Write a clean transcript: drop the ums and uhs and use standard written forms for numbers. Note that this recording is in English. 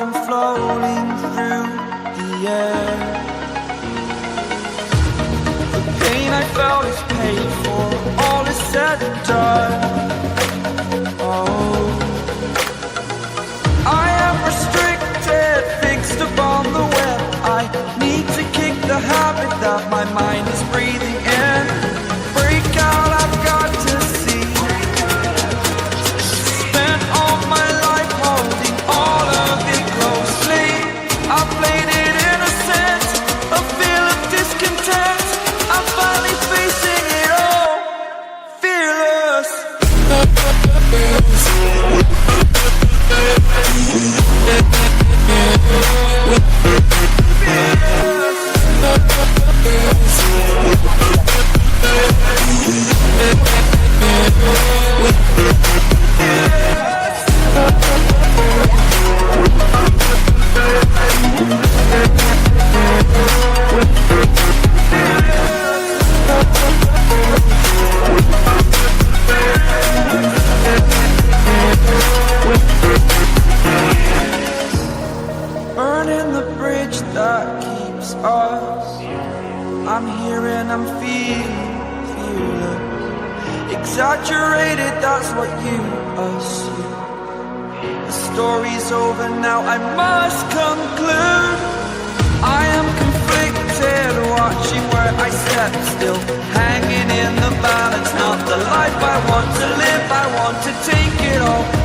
I'm floating through the air. The pain I felt is paid for, all is said and done. Oh, I am restricted, fixed upon the web. I need to kick the habit that my mind is breathing in. Break out, I've got to see. Spent all my life holding all of it closely. I played it innocent, a feel of discontent. I'm finally facing it all, fearless. Burning the bridge that keeps us. I'm here and I'm feeling fearless. Exaggerated, that's what you assume. The story's over now, I must conclude. I am conflicted, watching where I step still, hanging in the balance. Not the life I want to live, I want to take it all.